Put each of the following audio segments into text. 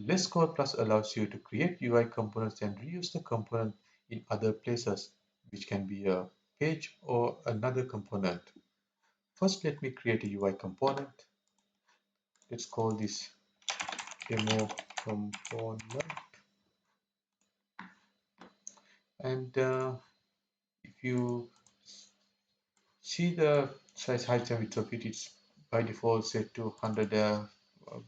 Less Code Plus allows you to create UI components and reuse the component in other places, which can be a page or another component. First, let me create a UI component. Let's call this demo component. And if you see the size, height, and width of it, it's by default set to 100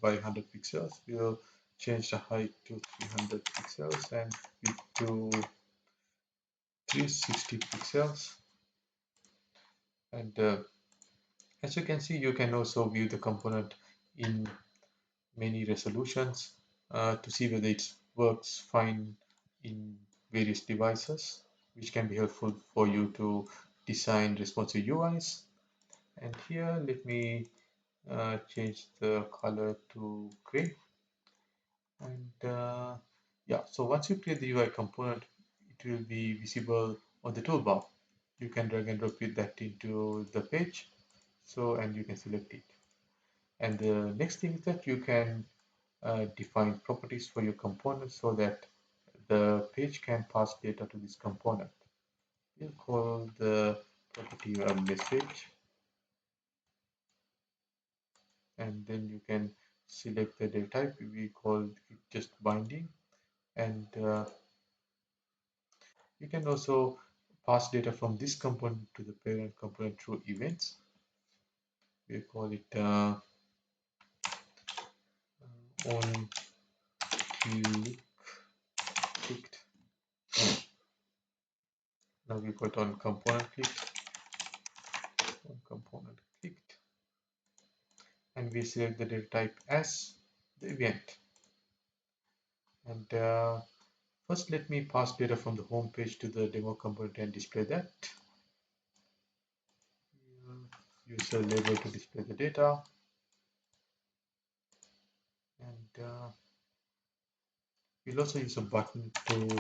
by 100 pixels. We'll change the height to 300 pixels and width to 360 pixels. And as you can see, you can also view the component in many resolutions to see whether it works fine in various devices, which can be helpful for you to design responsive UIs. And here, let me change the color to gray. And yeah, so once you create the UI component, it will be visible on the toolbar. You can drag and drop that into the page. So, and you can select it. And the next thing is that you can define properties for your component so that the page can pass data to this component. We'll call the property a message, and then you can select the data type. We call it just binding, and you can also pass data from this component to the parent component through events. We call it on clicked. Now we put on component clicked, on component clicked, and we select the data type as the event. And first, let me pass data from the home page to the demo component and display that. Use a label to display the data. And we'll also use a button to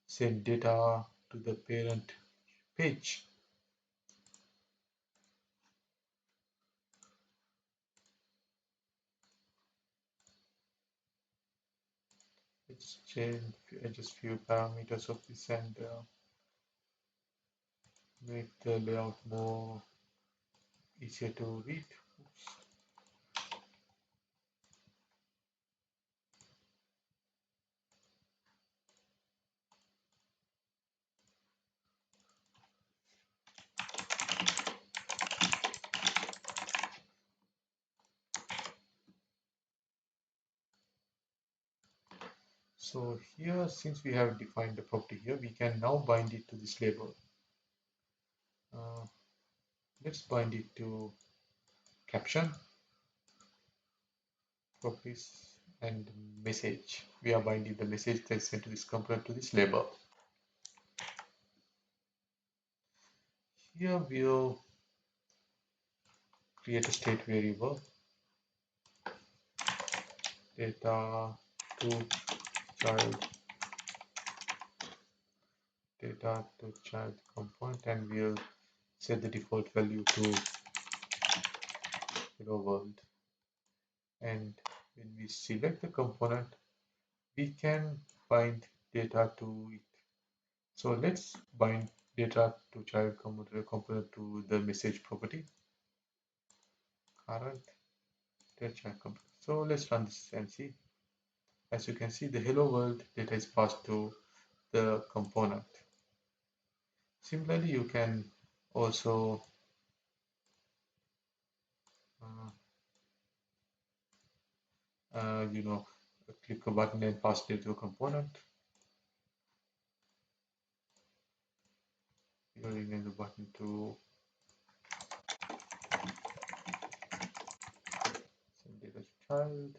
send data to the parent page. Let's change just few parameters of this and make the layout more easier to read. Oops. So here, since we have defined the property here, we can now bind it to this label. Uh, let's bind it to caption, properties, and message. We are binding the message that's sent to this component to this label. Here we'll create a state variable, data to child, data to child component, and we'll set the default value to hello world. And when we select the component, we can bind data to it. So let's bind data to child component to the message property, current child component. So let's run this and see. As you can see, the hello world data is passed to the component. Similarly, you can also you know, click a button and pass it to a component. You rename the button to send data to child.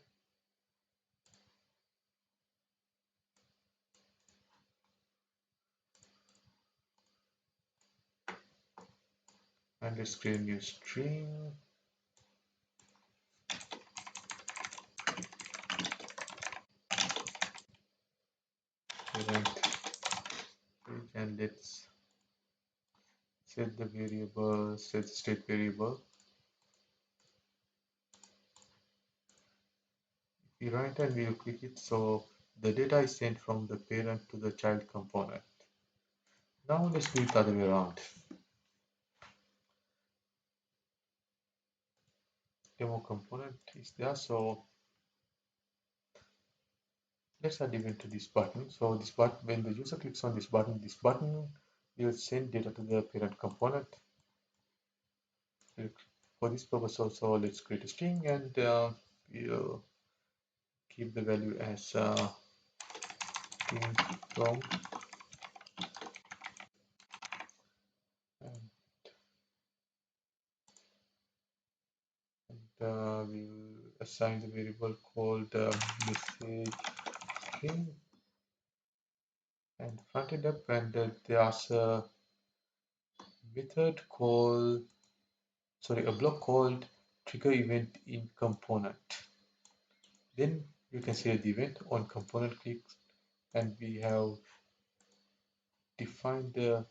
And let's create a new string. Parent page, and let's set the variable, set the state variable. If you you run it and we'll click it. So the data is sent from the parent to the child component. Now let's do it the other way around. Demo component is there. So let's add event to this button. So this button, when the user clicks on this button will send data to the parent component. For this purpose also, let's create a string and we'll keep the value as string from, and, we'll assign the variable called message string and front end up, and there's a method called, sorry, a block called trigger event in component. Then you can save the event on component clicks, and we have defined the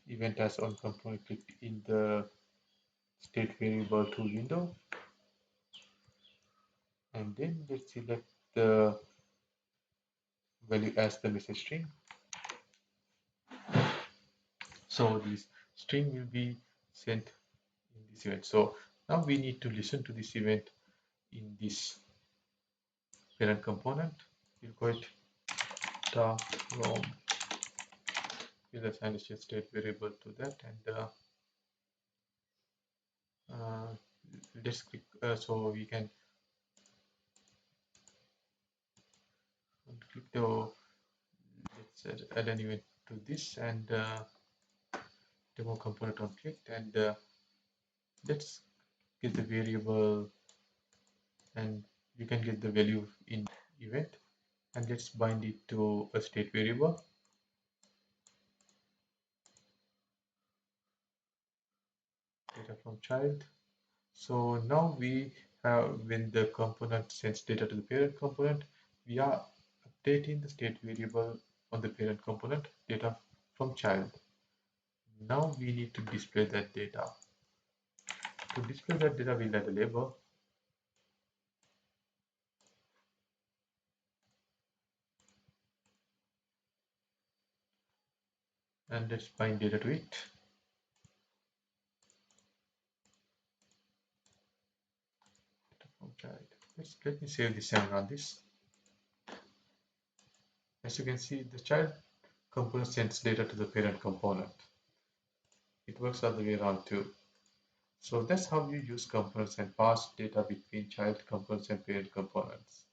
event as on component click in the state variable tool window. And then let's select the value as the message string. So this string will be sent in this event. So now we need to listen to this event in this parent component. We'll go it start from, we'll assign a state variable to that, and let's click, so we can click the, let's add an event to this, and demo component on clicked, and let's get the variable, and you can get the value in event, and let's bind it to a state variable. Data from child. So now we have, when the component sends data to the parent component, we are updating the state variable on the parent component data from child. Now we need to display that data. To display that data, we'll add a label. And let's bind data to it. Data from child. Let me save this and run this. As you can see, the child component sends data to the parent component. It works the other way around too. So that's how you use components and pass data between child components and parent components.